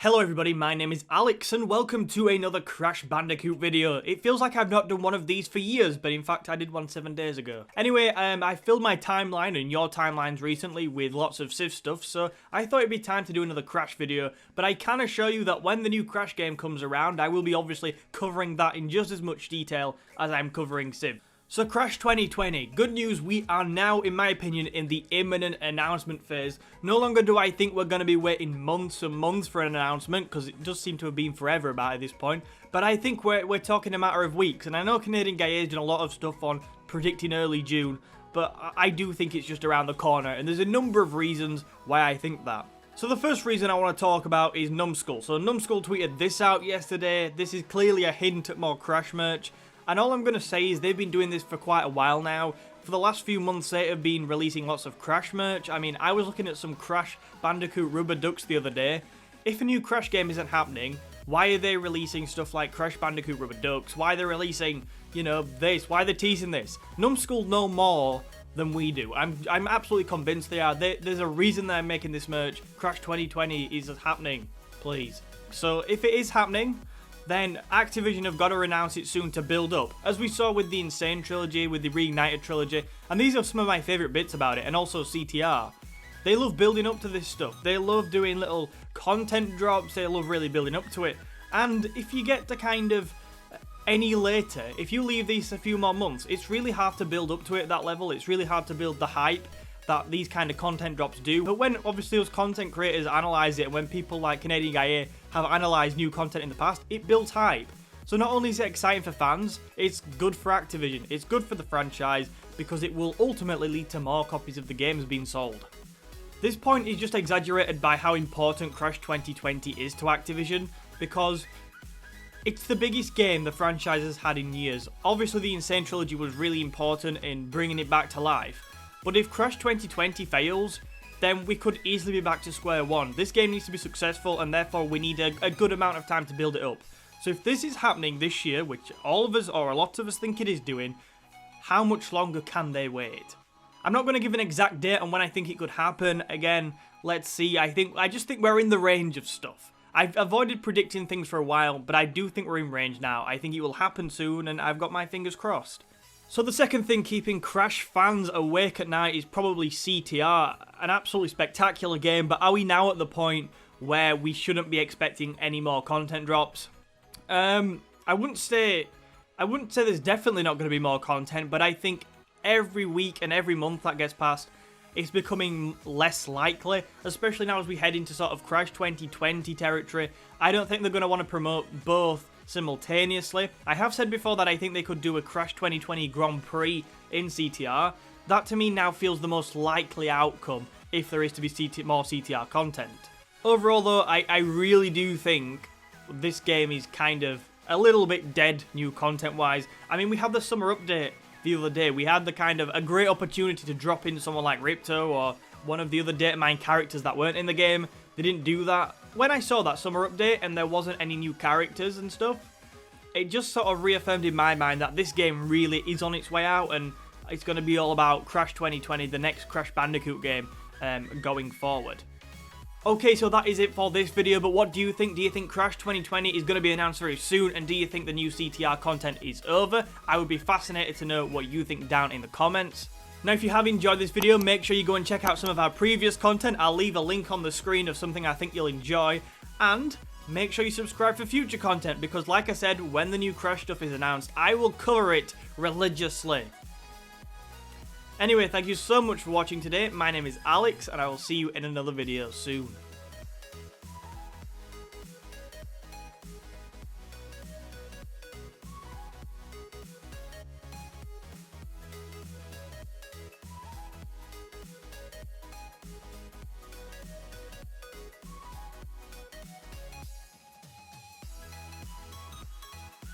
Hello everybody, my name is Alex and welcome to another Crash Bandicoot video. It feels like I've not done one of these for years, but in fact I did one 7 days ago. Anyway, I filled my timeline and your timelines recently with lots of Civ stuff, so I thought it'd be time to do another Crash video, but I can assure you that when the new Crash game comes around, I will be obviously covering that in just as much detail as I'm covering Civ. So Crash 2020, good news, we are now, in my opinion, in the imminent announcement phase. No longer do I think we're going to be waiting months and months for an announcement, because it does seem to have been forever at this point. But I think we're talking a matter of weeks, and I know Canadian Guy has done a lot of stuff on predicting early June, but I do think it's just around the corner, and there's a number of reasons why I think that. So the first reason I want to talk about is Numskull. So Numskull tweeted this out yesterday. This is clearly a hint at more Crash merch. And all I'm going to say is they've been doing this for quite a while now. For the last few months, they have been releasing lots of Crash merch. I mean, I was looking at some Crash Bandicoot rubber ducks the other day. If a new Crash game isn't happening, why are they releasing stuff like Crash Bandicoot rubber ducks? Why are they releasing, you know, this? Why are they teasing this? Numskull know more than we do. I'm absolutely convinced they are. There's a reason they're making this merch. Crash 2020 is happening, please. So if it is happening, then Activision have got to announce it soon to build up. As we saw with the Insane trilogy, with the Reignited trilogy, and these are some of my favourite bits about it, and also CTR. They love building up to this stuff. They love doing little content drops, they love really building up to it. And if you get to kind of any later, if you leave these a few more months, it's really hard to build up to it at that level. It's really hard to build the hype that these kind of content drops do. But when obviously those content creators analyse it, and when people like Canadian Guy have analysed new content in the past, it builds hype. So not only is it exciting for fans, it's good for Activision, it's good for the franchise, because it will ultimately lead to more copies of the games being sold. This point is just exaggerated by how important Crash 2020 is to Activision, because it's the biggest game the franchise has had in years. Obviously the Insane trilogy was really important in bringing it back to life, but if Crash 2020 fails, then we could easily be back to square one. This game needs to be successful, and therefore we need a good amount of time to build it up. So if this is happening this year, which all of us or a lot of us think it is doing, how much longer can they wait? I'm not going to give an exact date on when I think it could happen. Again, let's see. I just think we're in the range of stuff. I've avoided predicting things for a while, but I do think we're in range now. I think it will happen soon, and I've got my fingers crossed. So the second thing keeping Crash fans awake at night is probably CTR. An absolutely spectacular game, but are we now at the point where we shouldn't be expecting any more content drops? I wouldn't say there's definitely not going to be more content, but I think every week and every month that gets past, it's becoming less likely, especially now as we head into sort of Crash 2020 territory. I don't think they're going to want to promote both simultaneously. I have said before that I think they could do a Crash 2020 Grand Prix in CTR. That to me now feels the most likely outcome if there is to be more CTR content. Overall though, I really do think this game is kind of a little bit dead new content wise. I mean, we had the summer update the other day. We had the kind of a great opportunity to drop in someone like Ripto or one of the other Datamine characters that weren't in the game. They didn't do that. When I saw that summer update and there wasn't any new characters and stuff, it just sort of reaffirmed in my mind that this game really is on its way out, and it's going to be all about Crash 2020, the next Crash Bandicoot game, going forward. Okay, so that is it for this video, but what do you think? Do you think Crash 2020 is going to be announced very soon, and do you think the new CTR content is over? I would be fascinated to know what you think down in the comments. Now, if you have enjoyed this video, make sure you go and check out some of our previous content. I'll leave a link on the screen of something I think you'll enjoy. And make sure you subscribe for future content, because like I said, when the new Crash stuff is announced, I will cover it religiously. Anyway, thank you so much for watching today. My name is Alex, and I will see you in another video soon.